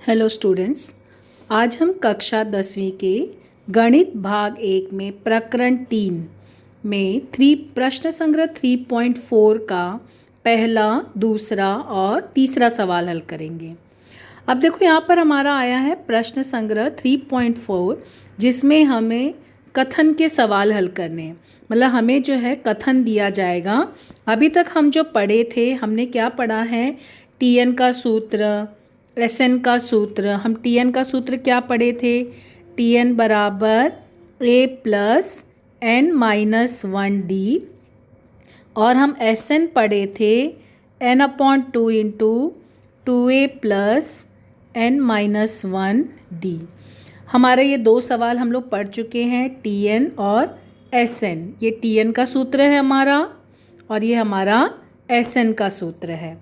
Hello students, आज हम कक्षा 10वीं के गणित भाग 1 में प्रकरण 3 में प्रश्न संग्रह 3.4 का पहला, दूसरा और तीसरा सवाल हल करेंगे। अब देखो यहाँ पर हमारा आया है प्रश्न संग्रह 3.4, जिसमें हमें कथन के सवाल हल करने हैं। मतलब हमें जो है कथन दिया जाएगा। अभी तक हम जो पढ़े थे, हमने क्या पढ़ा है, टीएन का सूत्र, एसएन का सूत्र। हम टीएन का सूत्र क्या पढ़े थे, टीएन बराबर a plus n minus 1 d, और हम एसएन पढ़े थे n upon 2 into 2a plus n minus 1 d. हमारे ये दो सवाल हम लोग पढ़ चुके हैं, टीएन और एसएन। ये टीएन का सूत्र है हमारा और ये हमारा एसएन का सूत्र है।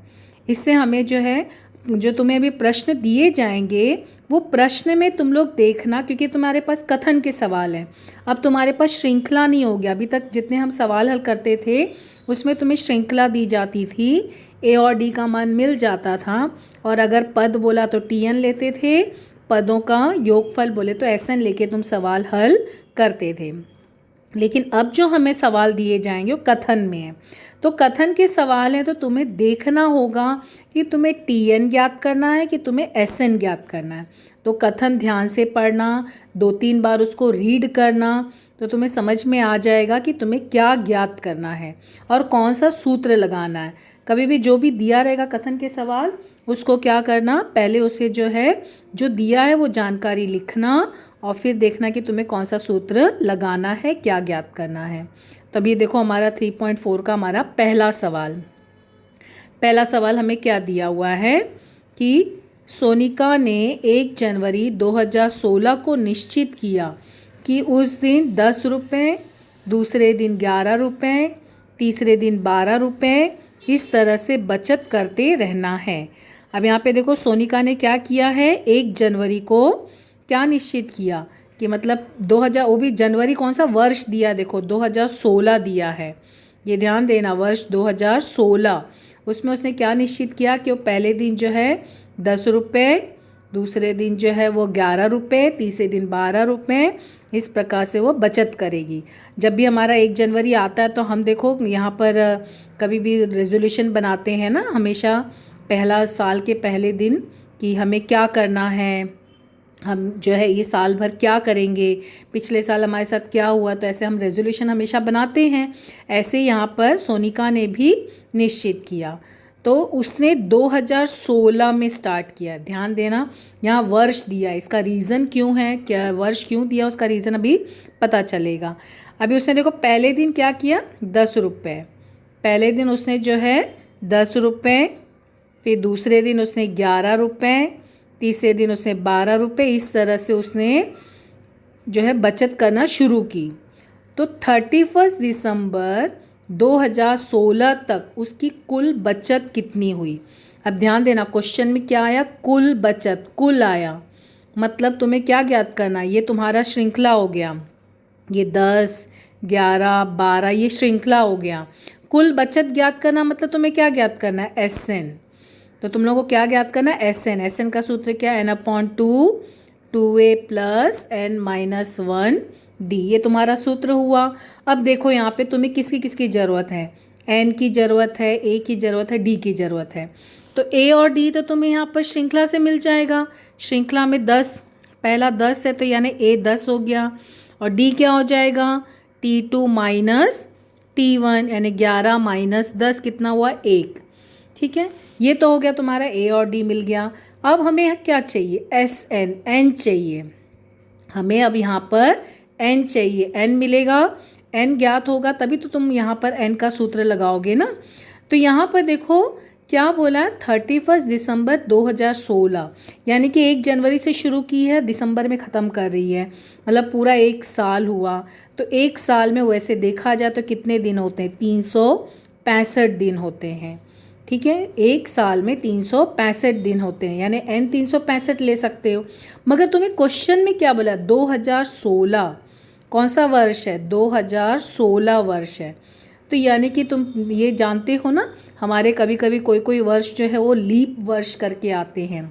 इससे हमें जो है, जो तुम्हें अभी प्रश्न दिए जाएंगे वो प्रश्न में तुम लोग देखना, क्योंकि तुम्हारे पास कथन के सवाल हैं। अब तुम्हारे पास श्रृंखला नहीं हो गया। अभी तक जितने हम सवाल हल करते थे उसमें तुम्हें श्रृंखला दी जाती थी, ए और डी का मान मिल जाता था, और अगर पद बोला तो टीएन लेते थे, पदों का योगफल बोले तो एसएन लेके तुम सवाल हल करते थे। लेकिन अब जो हमें सवाल दिए जाएंगे वो कथन में है। तो कथन के सवाल हैं तो तुम्हें देखना होगा कि तुम्हें टीएन ज्ञात करना है कि तुम्हें एसएन ज्ञात करना है। तो कथन ध्यान से पढ़ना, 2-3 बार उसको रीड करना, तो तुम्हें समझ में आ जाएगा कि तुम्हें क्या ज्ञात करना है और कौन सा सूत्र लगाना है। कभी भी जो भी दिया रहेगा कथन के सवाल, उसको क्या करना, पहले उसे जो है, जो दिया है वो जानकारी लिखना और फिर देखना कि तुम्हें कौन सा सूत्र लगाना है, क्या ज्ञात करना है। तब ये देखो हमारा 3.4 का हमारा पहला सवाल हमें क्या दिया हुआ है कि सोनिका ने 1 जनवरी 2016 को निश्चित किया कि उस दिन 10 रुपये, दूसरे दिन 11 रुपये, तीसरे दिन 12 रुपये, इस तरह से बचत करते रहना है। अब यहाँ पे देखो सोनिका ने क्या किया है, 1 जनवरी को क्या निश्चित किया कि मतलब 2000, वो भी जनवरी कौन सा वर्ष दिया, देखो 2016 दिया है, ये ध्यान देना, वर्ष 2016। उसमें उसने क्या निश्चित किया कि वो पहले दिन जो है 10 रुपये, दूसरे दिन जो है वो 11 रुपये, तीसरे दिन 12 रुपये, इस प्रकार से वो बचत करेगी। जब भी हमारा 1 जनवरी आता है तो हम देखो यहाँ पर कभी भी रेजोल्यूशन बनाते हैं ना, हमेशा पहला साल के पहले दिन, कि हमें क्या करना है, हम जो है ये साल भर क्या करेंगे, पिछले साल हमारे साथ क्या हुआ, तो ऐसे हम रेजोल्यूशन हमेशा बनाते हैं। ऐसे यहाँ पर सोनिका ने भी निश्चित किया, तो उसने 2016 में स्टार्ट किया। ध्यान देना, यहाँ वर्ष दिया, इसका रीज़न क्यों है, क्या वर्ष क्यों दिया, उसका रीज़न अभी पता चलेगा। अभी उसने देखो पहले दिन क्या किया, 10 रुपये, पहले दिन उसने जो है 10 रुपये, फिर दूसरे दिन उसने 11 रुपये, तीसरे दिन उसने 12 रुपये, इस तरह से उसने जो है बचत करना शुरू की। तो 31 दिसंबर 2016 तक उसकी कुल बचत कितनी हुई। अब ध्यान देना, क्वेश्चन में क्या आया, कुल बचत, कुल आया, मतलब तुम्हें क्या ज्ञात करना, ये तुम्हारा श्रृंखला हो गया, ये 10, 11, 12 ये श्रृंखला हो गया। कुल बचत ज्ञात करना मतलब तुम्हें क्या ज्ञात करना है, एसएन। तो तुम लोगों को क्या ज्ञात करना है, एसएन। एसएन का सूत्र क्या है, n/2 2a plus n minus 1 D, ये तुम्हारा सूत्र हुआ। अब देखो यहाँ पे तुम्हें किसकी किसकी ज़रूरत है, n की ज़रूरत है, a की ज़रूरत है, d की ज़रूरत है। तो a और d तो तुम्हें यहाँ पर श्रृंखला से मिल जाएगा। श्रृंखला में 10, पहला 10 है तो यानी a 10 हो गया, और d क्या हो जाएगा, t2 माइनस t1, यानी 11 माइनस 10 कितना हुआ, 1। ठीक है, ये तो हो गया तुम्हारा ए और डी मिल गया। अब हमें क्या चाहिए, एस एन, एन चाहिए हमें। अब यहाँ पर एन चाहिए, एन मिलेगा, एन ज्ञात होगा तभी तो तुम यहाँ पर एन का सूत्र लगाओगे ना। तो यहाँ पर देखो क्या बोला है, 31 दिसंबर 2016, यानी कि 1 जनवरी से शुरू की है, दिसंबर में ख़त्म कर रही है, मतलब पूरा 1 साल हुआ। तो 1 साल में वैसे देखा जाए तो कितने दिन होते हैं, 365 दिन होते हैं। ठीक है, 1 साल में 365 दिन होते हैं, यानी n 365 ले सकते हो। मगर तुम्हें क्वेश्चन में क्या बोला, 2016 कौन सा वर्ष है, 2016 वर्ष है। तो यानी कि तुम ये जानते हो ना, हमारे कभी कभी कोई कोई वर्ष जो है वो लीप वर्ष करके आते हैं।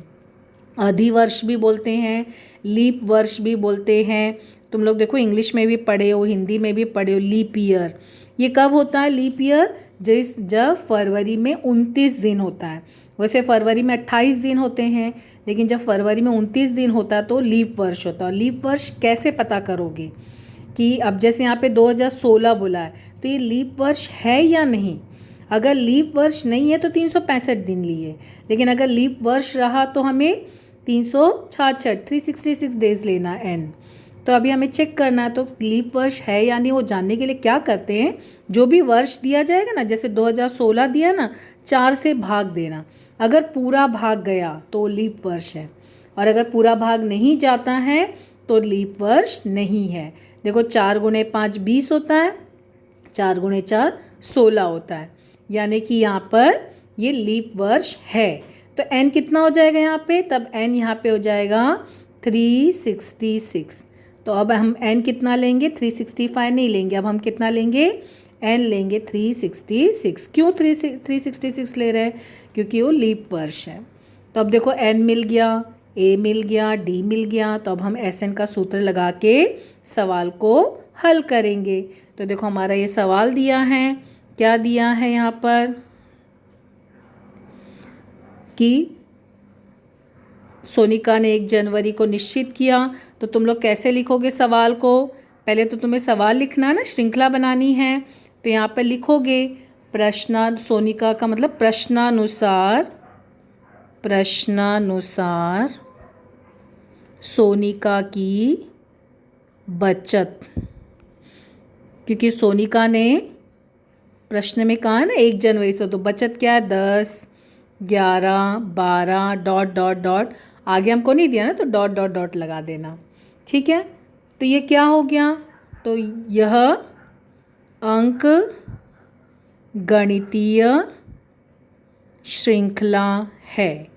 अधिवर्ष भी बोलते हैं, लीप वर्ष भी बोलते हैं। तुम लोग देखो इंग्लिश में भी पढ़े हो, हिंदी में भी पढ़े हो, लीप ईयर। ये कब होता है लीप ईयर? जब फरवरी में 29 दिन होता है। वैसे फरवरी में 28 दिन होते हैं, लेकिन जब फरवरी में 29 दिन होता है तो लीप वर्ष होता है। लीप वर्ष कैसे पता करोगे कि अब जैसे यहाँ पे 2016 बोला है तो ये लीप वर्ष है या नहीं। अगर लीप वर्ष नहीं है तो 365 दिन लिए, लेकिन अगर लीप वर्ष रहा तो हमें 366 366 डेज लेना एन। तो अभी हमें चेक करना है, तो लीप वर्ष है या नहीं वो जानने के लिए क्या करते हैं, जो भी वर्ष दिया जाएगा ना, जैसे 2016 दिया ना, 4 से भाग देना। अगर पूरा भाग गया तो लीप वर्ष है, और अगर पूरा भाग नहीं जाता है तो लीप वर्ष नहीं है। देखो 4 गुणे 5 20 होता है, 4 गुणे 4 16 होता है, यानी कि यहाँ पर ये लीप वर्ष है। तो n कितना हो जाएगा यहाँ पे? तब n यहाँ पे हो जाएगा 366। तो अब हम n कितना लेंगे? 365 नहीं लेंगे, अब हम कितना लेंगे? n लेंगे 366। क्यों 366 ले रहे हैं? क्योंकि वो लीप वर्ष है। तो अब देखो n मिल गया, a मिल गया, d मिल गया। तो अब हम SN का सूत्र लगा के सवाल को हल करेंगे। तो देखो हमारा ये सवाल दिया है, क्या दिया है यहाँ पर कि सोनिका ने 1 जनवरी को निश्चित किया। तो तुम लोग कैसे लिखोगे सवाल को? पहले तो तुम्हें सवाल लिखना है ना, श्रृंखला बनानी है। तो यहाँ पर लिखोगे सोनिका का मतलब प्रश्नानुसार सोनिका की बचत। क्योंकि सोनिका ने प्रश्न में कहा है ना 1 जनवरी से, तो बचत क्या है? 10, 11, 12 डॉट डॉट डॉट, आगे हमको नहीं दिया ना तो डॉट डॉट डॉट लगा देना। ठीक है, तो ये क्या हो गया? तो यह अंक गणितीय श्रृंखला है।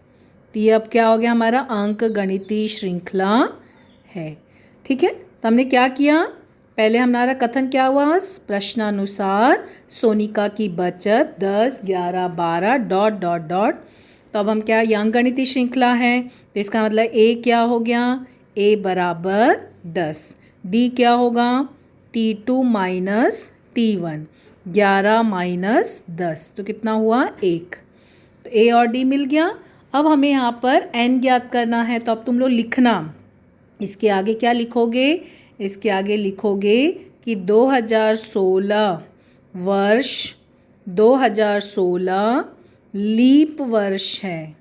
तो ये अब क्या हो गया? हमारा अंक गणितीय श्रृंखला है। ठीक है, तो हमने क्या किया? पहले हमारा कथन क्या हुआ? प्रश्नानुसार सोनिका की बचत 10, 11, 12 डॉट डॉट डॉट। तो अब हम क्या, ये अंक गणितीय श्रृंखला है, तो इसका मतलब A क्या हो गया? A बराबर 10। D क्या होगा? T2 माइनस T1, 11 माइनस 10, तो कितना हुआ? 1। तो A और D मिल गया। अब हमें यहाँ पर N ज्ञात करना है, तो अब तुम लोग लिखना, इसके आगे क्या लिखोगे? इसके आगे लिखोगे कि 2016 वर्ष 2016 लीप वर्ष है।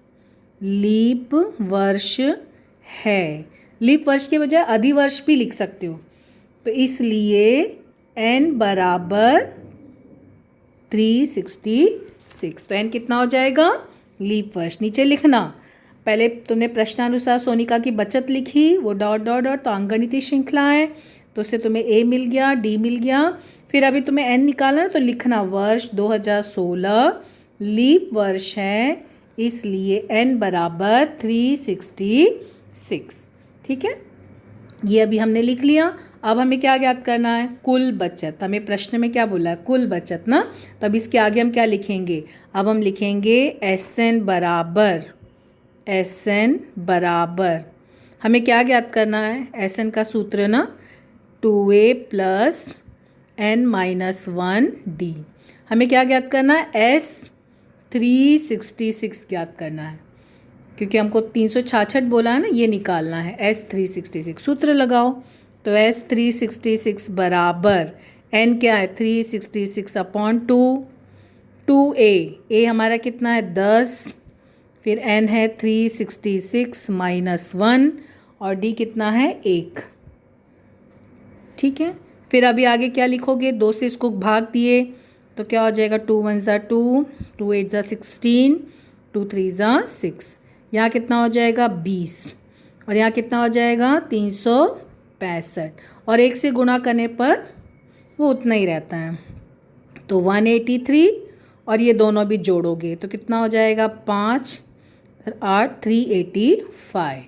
लीप वर्ष है। लीप वर्ष के बजाय अधिवर्ष भी लिख सकते हो। तो इसलिए n बराबर 366। तो n कितना हो जाएगा? लीप वर्ष। नीचे लिखना, पहले तुमने प्रश्नानुसार सोनिका की बचत लिखी, वो डॉट डॉट डॉट, तो अंकगणितीय श्रृंखला है, तो उससे तुम्हें A मिल गया, D मिल गया। फिर अभी तुम्हें N निकालना है, तो लिखना वर्ष 2016 लीप वर्ष है, इसलिए N बराबर 366। ठीक है, ये अभी हमने लिख लिया। अब हमें क्या ज्ञात करना है? कुल बचत। हमें प्रश्न में क्या बोला है? कुल बचत ना। तो अब इसके आगे हम क्या लिखेंगे? अब हम लिखेंगे SN बराबर हमें क्या ज्ञात करना है? SN का सूत्र ना 2A plus N minus 1D। हमें क्या ज्ञात करना है? S366 ज्ञात करना है, क्योंकि हमको 366 बोला है ना, ये निकालना है। S366 सूत्र लगाओ, तो S366 बराबर N क्या है? 366 अपॉन 2A। A हमारा कितना है? 10, फिर N है 366 माइनस 1, और D कितना है? 1। ठीक है, फिर अभी आगे क्या लिखोगे? 2 से इसको भाग दिए तो क्या हो जाएगा? 2 1 ज़ा 2, 2 8 ज़ा 16, 2 3 ज़ा 6। यहाँ कितना हो जाएगा? 20, और यहाँ कितना हो जाएगा? 365, और 1 से गुणा करने पर वो उतना ही रहता है, तो 183, और ये दोनों भी जोड़ोगे तो कितना हो जाएगा? 5 8 385।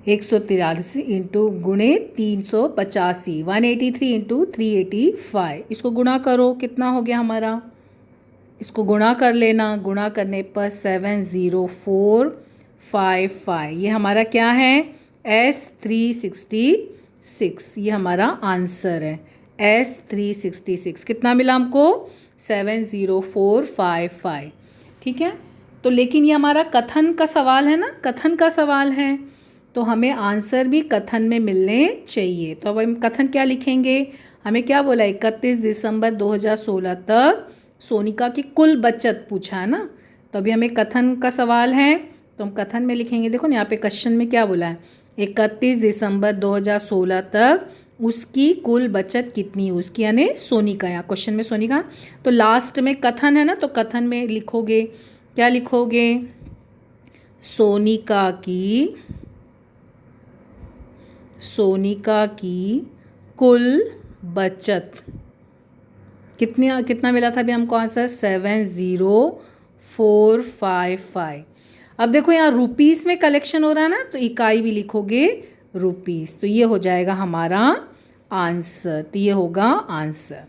183 इंटू गुणे 385, 183 इंटू 385। इसको गुणा करो, कितना हो गया हमारा? इसको गुणा कर लेना, गुणा करने पर 704 5 ये हमारा क्या है S366, ये हमारा आंसर है S366। कितना मिला हमको 70455। ठीक है, तो लेकिन ये हमारा कथन का सवाल है ना, कथन का सवाल है तो हमें आंसर भी कथन में मिलने चाहिए। तो अब हम कथन क्या लिखेंगे, हमें क्या बोला 31 दिसंबर 2016 तक सोनिका की कुल बचत पूछा है ना, तो अभी हमें कथन का सवाल है तो हम कथन में लिखेंगे। देखो ना यहाँ पे क्वेश्चन में क्या बोला है, 31 दिसंबर 2016 तक उसकी कुल बचत कितनी है, उसकी यानी सोनिका, यहाँ क्वेश्चन में सोनिका, तो लास्ट में कथन है ना, तो कथन में लिखोगे, क्या लिखोगे, सोनिका की कुल बचत कितना मिला था अभी हमको आंसर 70455। अब देखो यहाँ रुपीस में कलेक्शन हो रहा है ना, तो इकाई भी लिखोगे रुपीस, तो ये हो जाएगा हमारा आंसर, तो ये होगा आंसर।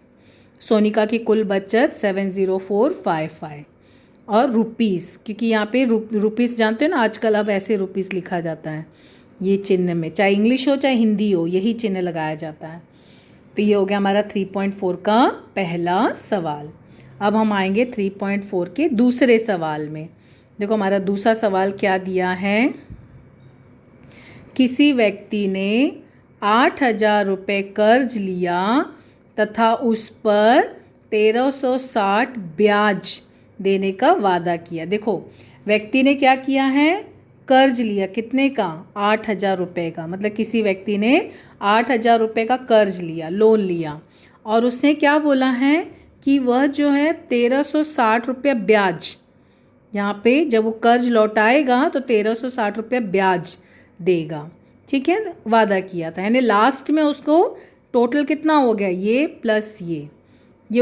सोनिका की कुल बचत 70455 और रुपीस, क्योंकि यहाँ पे रुपीस जानते हो ना, आजकल अब ऐसे रुपीस लिखा जाता है, ये चिन्ह में, चाहे इंग्लिश हो चाहे हिंदी हो, यही चिन्ह लगाया जाता है। तो ये हो गया हमारा 3.4 का पहला सवाल। अब हम आएंगे 3.4 के दूसरे सवाल में। देखो हमारा दूसरा सवाल क्या दिया है, किसी व्यक्ति ने 8,000 रुपये कर्ज लिया तथा उस पर 1360 ब्याज देने का वादा किया। देखो व्यक्ति ने क्या किया है, कर्ज लिया, कितने का 8,000 रुपये का, मतलब किसी व्यक्ति ने 8,000 रुपये का कर्ज लिया, लोन लिया, और उसने क्या बोला है कि वह जो है 1360 रुपये ब्याज, यहाँ पे जब वो कर्ज लौटाएगा तो 1360 रुपये ब्याज देगा। ठीक है, वादा किया था, यानी लास्ट में उसको टोटल कितना हो गया, ये प्लस ये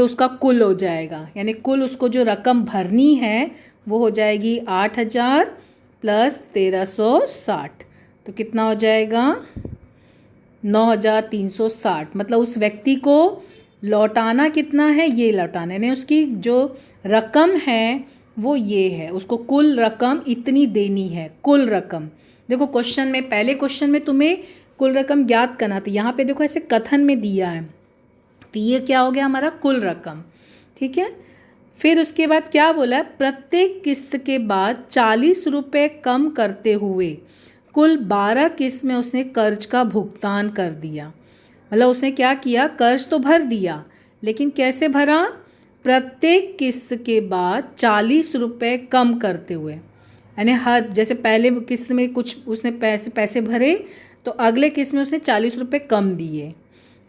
उसका कुल हो जाएगा, यानी कुल उसको जो रकम भरनी है वो हो जाएगी 8,000 प्लस 1360, तो कितना हो जाएगा 9,360। मतलब उस व्यक्ति को लौटाना कितना है, ये लौटाना, यानी उसकी जो रकम है वो ये है, उसको कुल रकम इतनी देनी है, कुल रकम। देखो क्वेश्चन में, पहले क्वेश्चन में तुम्हें कुल रकम ज्ञात करना था, यहाँ पे देखो ऐसे कथन में दिया है, तो ये क्या हो गया हमारा कुल रकम। ठीक है, फिर उसके बाद क्या बोला है, प्रत्येक किस्त के बाद 40 रुपये कम करते हुए कुल 12 किस्त में उसने कर्ज का भुगतान कर दिया। मतलब उसने क्या किया, कर्ज तो भर दिया, लेकिन कैसे भरा, प्रत्येक किस्त के बाद 40 रुपये कम करते हुए, यानी हर, जैसे पहले किस्त में कुछ उसने पैसे भरे तो अगले किस्त में उसने 40 रुपये कम दिए,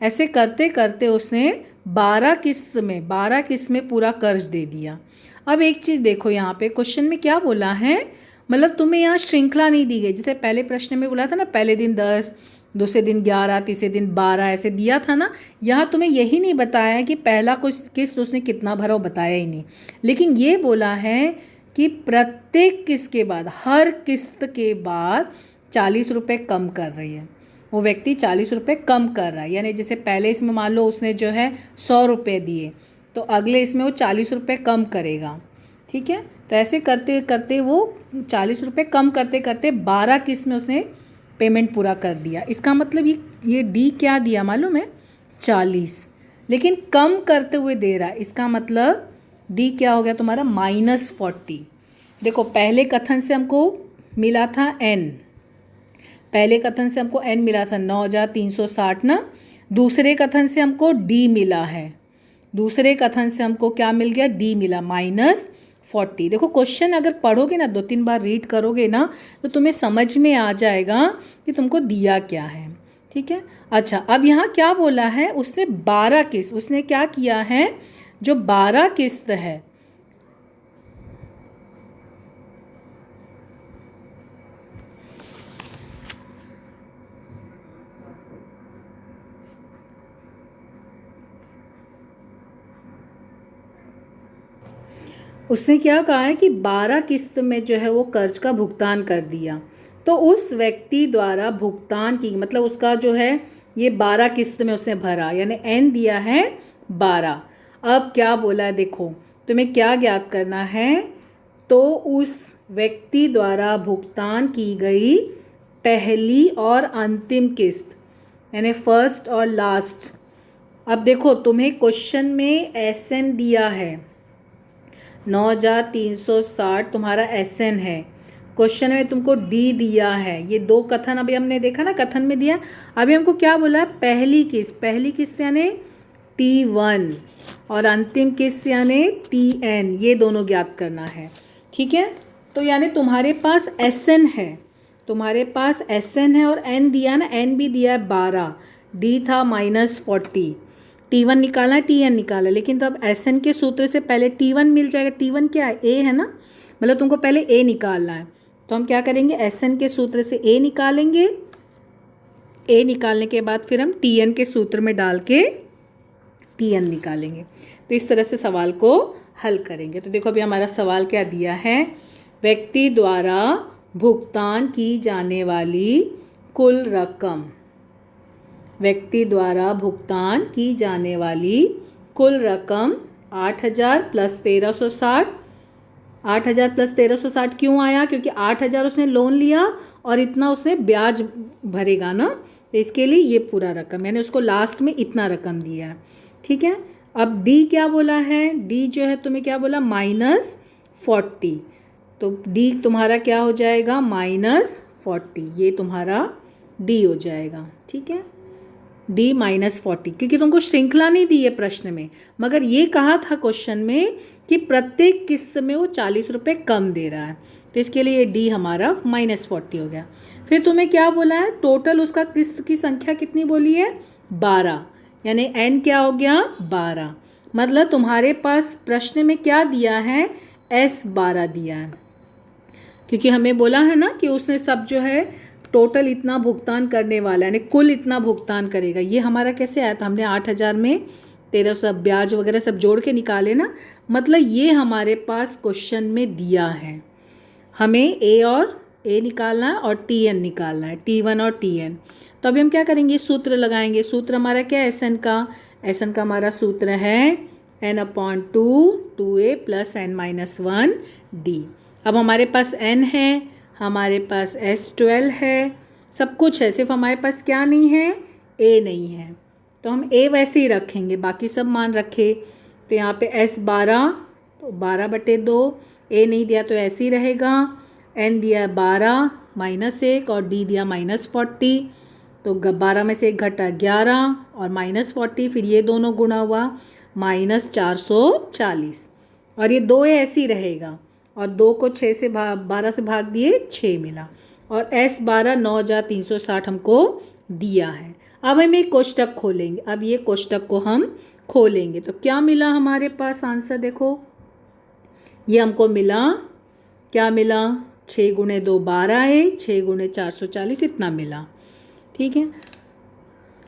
ऐसे करते करते उसने 12 किस्त में पूरा कर्ज दे दिया। अब एक चीज़ देखो यहाँ पे क्वेश्चन में क्या बोला है, मतलब तुम्हें यहाँ श्रृंखला नहीं दी गई, जैसे पहले प्रश्न में बोला था ना, पहले दिन 10, दूसरे दिन 11, तीसरे दिन 12 ऐसे दिया था ना, यहाँ तुम्हें यही नहीं बताया कि पहला कुछ किस्त उसने कितना भरा, वो बताया ही नहीं, लेकिन ये बोला है कि प्रत्येक किस्त के बाद, हर किस्त के बाद 40 रुपये कम कर रही है, वो व्यक्ति 40 रुपये कम कर रहा है, यानी जैसे पहले इसमें मान लो उसने जो है 100 रुपये दिए, तो अगले इसमें वो 40 रुपये कम करेगा। ठीक है, तो ऐसे करते करते वो 40 रुपये कम करते करते 12 किस्त में उसने पेमेंट पूरा कर दिया। इसका मतलब ये डी क्या दिया मालूम है, 40, लेकिन कम करते हुए दे रहा है, इसका मतलब डी क्या हो गया तुम्हारा -40। देखो पहले कथन से हमको मिला था n, पहले कथन से हमको n मिला था 9,360 ना, दूसरे कथन से हमको d मिला है, दूसरे कथन से हमको क्या मिल गया, d मिला -40। देखो क्वेश्चन अगर पढ़ोगे ना, 2-3 बार रीड करोगे ना, तो तुम्हें समझ में आ जाएगा कि तुमको दिया क्या है। ठीक है, अच्छा अब यहाँ क्या बोला है, उसने 12 किस्त, उसने क्या किया है, जो 12 किस्त है, उसने क्या कहा है कि 12 किस्त में जो है वो कर्ज का भुगतान कर दिया, तो उस व्यक्ति द्वारा भुगतान की, मतलब उसका जो है ये 12 किस्त में उसने भरा, यानी n दिया है 12। अब क्या बोला है, देखो तुम्हें क्या ज्ञात करना है, तो उस व्यक्ति द्वारा भुगतान की गई पहली और अंतिम किस्त, यानी फर्स्ट और लास्ट। अब देखो तुम्हें क्वेश्चन में एसएन दिया है 9360 तुम्हारा एसएन है। क्वेश्चन में तुमको डी दिया है। ये दो कथन अभी हमने देखा ना, कथन में दिया। अभी हमको क्या बोला है, पहली किस्त यानी T1 और अंतिम किस्त यानी TN, ये दोनों ज्ञात करना है। ठीक है, तो यानी तुम्हारे पास SN है, तुम्हारे पास SN है और N दिया ना, N भी दिया है 12, D था -40, T1 निकालना है, TN निकाला, लेकिन तब SN के सूत्र से पहले T1 मिल जाएगा। T1 क्या है, A है ना, मतलब तुमको पहले A निकालना है। तो हम क्या करेंगे, SN के सूत्र से A निकालेंगे, A निकालने के बाद फिर हम TN के सूत्र में डाल के TN निकालेंगे। तो इस तरह से सवाल को हल करेंगे। तो देखो अभी हमारा सवाल क्या दिया है, व्यक्ति द्वारा भुगतान की जाने वाली कुल रकम, व्यक्ति द्वारा भुगतान की जाने वाली कुल रकम 8000 प्लस 1360। 8000 प्लस 1360 क्यों आया, क्योंकि 8000 उसने लोन लिया और इतना उसने ब्याज भरेगा ना, तो इसके लिए ये पूरा रकम, यानी उसको लास्ट में इतना रकम दिया है। ठीक है, अब डी क्या बोला है, डी जो है तुम्हें क्या बोला, -40, तो डी तुम्हारा क्या हो जाएगा, -40, ये तुम्हारा डी हो जाएगा। ठीक है, डी -40, क्योंकि तुमको श्रृंखला नहीं दी है प्रश्न में, मगर ये कहा था क्वेश्चन में कि प्रत्येक किस्त में वो 40 रुपये कम दे रहा है, तो इसके लिए ये डी हमारा -40 हो गया। फिर तुम्हें क्या बोला है, टोटल उसका किस्त की संख्या कितनी बोली है, 12, यानी एन क्या हो गया, 12, मतलब तुम्हारे पास प्रश्न में क्या दिया है, S12 दिया है, क्योंकि हमें बोला है ना कि उसने सब जो है टोटल इतना भुगतान करने वाला है, यानी कुल इतना भुगतान करेगा। ये हमारा कैसे आया था, हमने 8000 में 1300 ब्याज वगैरह सब जोड़ के निकाले ना, मतलब ये हमारे पास क्वेश्चन में दिया है। हमें A निकालना है और TN निकालना है, T1 और TN। तो अभी हम क्या करेंगे, सूत्र लगाएंगे। सूत्र हमारा क्या है, SN का हमारा सूत्र है N/2 2A + N-1D। अब हमारे पास N है, हमारे पास S12 है, सब कुछ है, सिर्फ हमारे पास क्या नहीं है, A नहीं है, तो हम A वैसे ही रखेंगे, बाकी सब मान रखे। तो यहाँ पे S12 तो 12/2, A नहीं दिया तो ऐसे ही रहेगा, N दिया 12 -1 और D दिया -40, तो 12 में से 1 घटा 11 और -40, फिर ये दोनों गुणा हुआ -440, और ये 2 ऐसे ही रहेगा, और 2 को 12 से भाग दिए 6 मिला, और S12 9360 हमको दिया है। अब हम एक कोष्टक खोलेंगे, अब ये कोष्टक को हम खोलेंगे तो क्या मिला हमारे पास आंसर, देखो ये हमको मिला, क्या मिला, 6 × 2 12 है, 6 × 440 इतना मिला। ठीक है,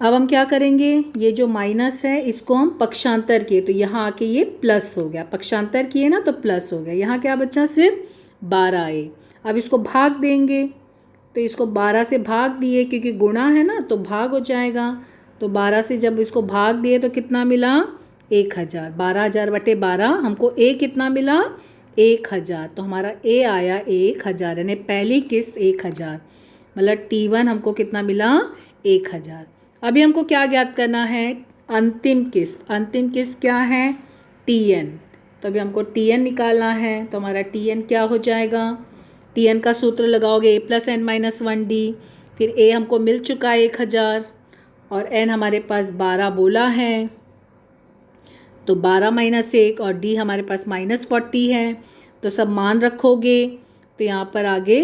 अब हम क्या करेंगे, ये जो माइनस है इसको हम पक्षांतर किए, तो यहाँ आके ये प्लस हो गया, पक्षांतर किए ना तो प्लस हो गया, यहाँ क्या बचा, सिर्फ 12 है। अब इसको भाग देंगे, तो इसको 12 से भाग दिए, क्योंकि गुणा है ना तो भाग हो जाएगा, तो 12 से जब इसको भाग दिए तो कितना मिला, 1000, 12,000/12, हमको A कितना मिला, 1000, तो हमारा A आया 1000, यानी पहली किस्त 1000, मतलब T1 हमको कितना मिला, 1000। अभी हमको क्या ज्ञात करना है, अंतिम किस्त क्या है, TN, तो अभी हमको TN निकालना है, तो हमारा TN क्या हो जाएगा, TN का सूत्र लगाओगे A + N-1D, फिर A हमको मिल चुका है 1000 और N हमारे पास 12 बोला है, तो 12 - 1 और D हमारे पास -40 है, तो सब मान रखोगे, तो यहाँ पर आगे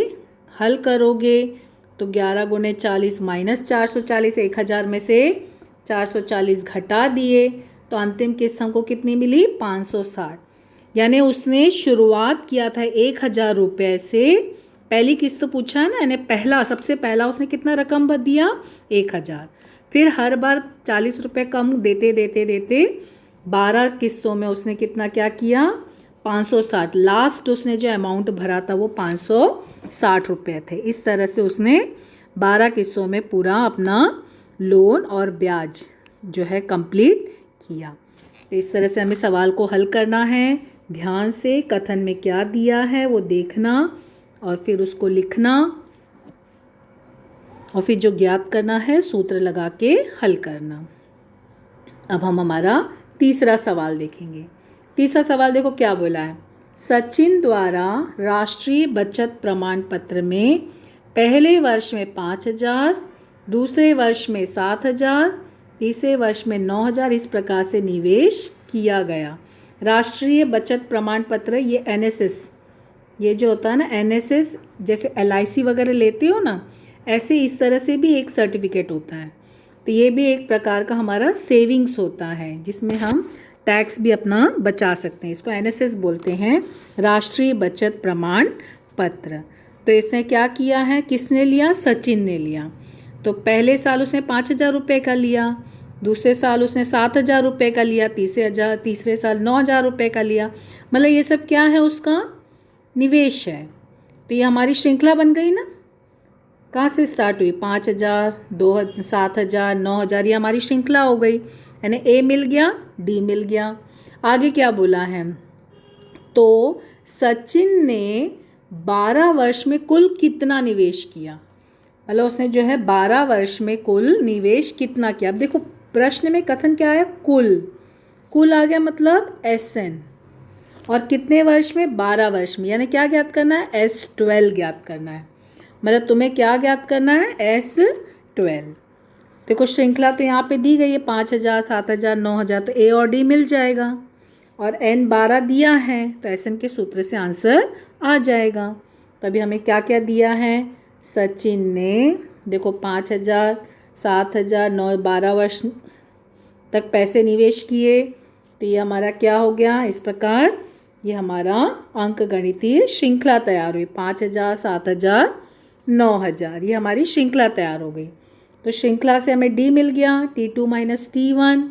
हल करोगे तो 11 × 40 -440, 1000 में से 440 घटा दिए, तो अंतिम किस्त हमको कितनी मिली, 560, यानी उसने शुरुआत किया था 1000 रुपये से, पहली किस्त पूछा है ना, यानी सबसे पहला उसने कितना रकम भर दिया, 1000, फिर हर बार 40 रुपये कम देते देते देते 12 किस्तों में उसने कितना क्या किया, 560, लास्ट उसने जो अमाउंट भरा था वो 560 रुपये थे। इस तरह से उसने 12 किस्तों में पूरा अपना लोन और ब्याज जो है कंप्लीट किया। तो इस तरह से हमें सवाल को हल करना है। ध्यान से कथन में क्या दिया है वो देखना और फिर उसको लिखना और फिर जो ज्ञात करना है सूत्र लगा के हल करना। अब हम हमारा तीसरा सवाल देखेंगे। तीसरा सवाल देखो क्या बोला है। सचिन द्वारा राष्ट्रीय बचत प्रमाण पत्र में पहले वर्ष में 5,000, दूसरे वर्ष में 7,000, तीसरे वर्ष में 9,000 इस प्रकार से निवेश किया गया। राष्ट्रीय बचत प्रमाण पत्र ये एनएसएस, ये जो होता है ना एनएसएस, जैसे LIC वगैरह लेते हो ना, ऐसे इस तरह से भी एक सर्टिफिकेट होता है। तो ये भी एक प्रकार का हमारा सेविंग्स होता है जिसमें हम टैक्स भी अपना बचा सकते हैं। इसको एनएसएस बोलते हैं, राष्ट्रीय बचत प्रमाण पत्र। तो इसने क्या किया है, किसने लिया, सचिन ने लिया। तो पहले साल उसने 5,000 रुपये का लिया, दूसरे साल उसने 7,000 रुपये का लिया, तीसरे साल 9,000 रुपये का लिया। मतलब ये सब क्या है, उसका निवेश है। तो ये हमारी श्रृंखला बन गई ना, कहाँ से स्टार्ट हुई, 5,000, 2,000, 7,000, 9,000, ये हमारी श्रृंखला हो गई। यानी ए मिल गया, डी मिल गया। आगे क्या बोला है, तो सचिन ने 12 वर्ष में कुल कितना निवेश किया। मतलब उसने जो है 12 वर्ष में कुल निवेश कितना किया। अब देखो प्रश्न में कथन क्या है, कुल आ गया, मतलब SN, और कितने वर्ष में, 12 वर्ष में। यानी क्या ज्ञात करना है, S12 ज्ञात करना है। मतलब तुम्हें क्या ज्ञात करना है, S12। देखो श्रृंखला तो यहाँ पे दी गई है, 5,000, 7,000, 9,000, तो A और D मिल जाएगा और N 12 दिया है, तो SN के सूत्र से आंसर आ जाएगा। तो अभी हमें क्या क्या दिया है, सचिन ने देखो 5,000, 7,000, 9, 12 वर्ष तक पैसे निवेश किए। तो ये हमारा क्या हो गया, इस प्रकार ये हमारा अंकगणितीय श्रृंखला तैयार हुई। 5,000, 7,000, 9,000, ये हमारी श्रृंखला तैयार हो गई। तो श्रृंखला से हमें D मिल गया, T2 - T1,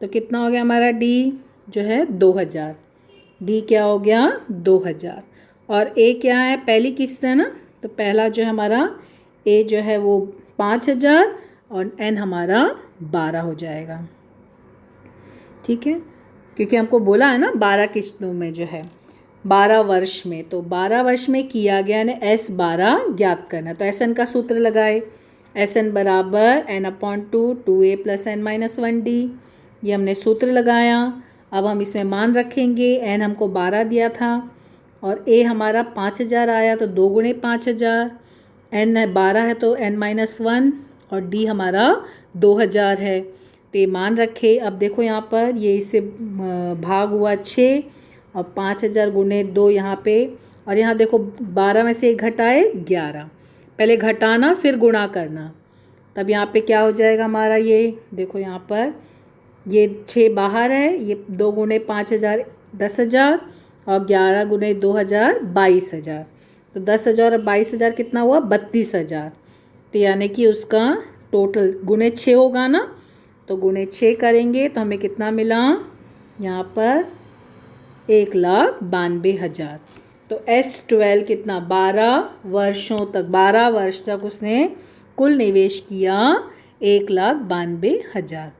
तो कितना हो गया हमारा D जो है 2,000। D क्या हो गया, 2,000। और A क्या है, पहली किस्त है ना, तो पहला जो है हमारा A जो है वो 5,000 और N हमारा 12 हो जाएगा। ठीक है, क्योंकि हमको बोला है ना 12 किस्तों में जो है 12 वर्ष में, तो 12 वर्ष में किया गया ने S12 ज्ञात करना। तो SN का सूत्र लगाए, SN बराबर N/2 2A + N - 1D, ये हमने सूत्र लगाया। अब हम इसमें मान रखेंगे, N हमको 12 दिया था और A हमारा 5,000 आया, तो 2 × 5,000, N 12 है तो N - 1 और D हमारा 2,000 है। तो ये मान रखे। अब देखो यहाँ पर ये इससे भाग हुआ 6 और 5,000 × 2 यहाँ पे, और यहाँ देखो 12 में से 1 घटाए 11, पहले घटाना फिर गुणा करना, तब यहाँ पे क्या हो जाएगा हमारा, ये देखो यहाँ पर ये 6 बाहर है, ये 2 × 5,000 10,000 और 11 × 2,000 22,000, तो 10,000 और 22,000 कितना हुआ, 32,000। तो यानी कि उसका टोटल गुणे 6 होगा ना, तो गुणे 6 करेंगे तो हमें कितना मिला, यहाँ पर 1,92,000। तो S12 कितना, 12 वर्षों तक, 12 वर्ष तक उसने कुल निवेश किया 1,92,000।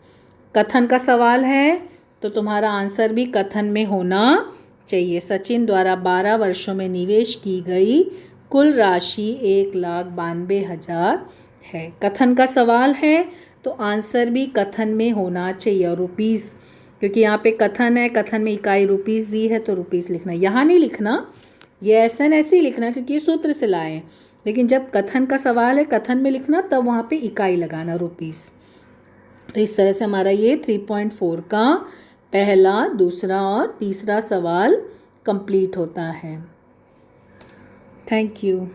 कथन का सवाल है तो तुम्हारा आंसर भी कथन में होना चाहिए। सचिन द्वारा 12 वर्षों में निवेश की गई कुल राशि 1,92,000 है। कथन का सवाल है तो आंसर भी कथन में होना चाहिए। और रुपीज़, क्योंकि यहाँ पे कथन है, कथन में इकाई रुपीज़ दी है तो रुपीज़ लिखना, यहाँ नहीं लिखना, ये SN ऐसे ही लिखना क्योंकि ये सूत्र से लाए हैं। लेकिन जब कथन का सवाल है कथन में लिखना, तब वहाँ पे इकाई लगाना रुपीज़। तो इस तरह से हमारा ये 3.4 का पहला, दूसरा और तीसरा सवाल कंप्लीट होता है। Thank you.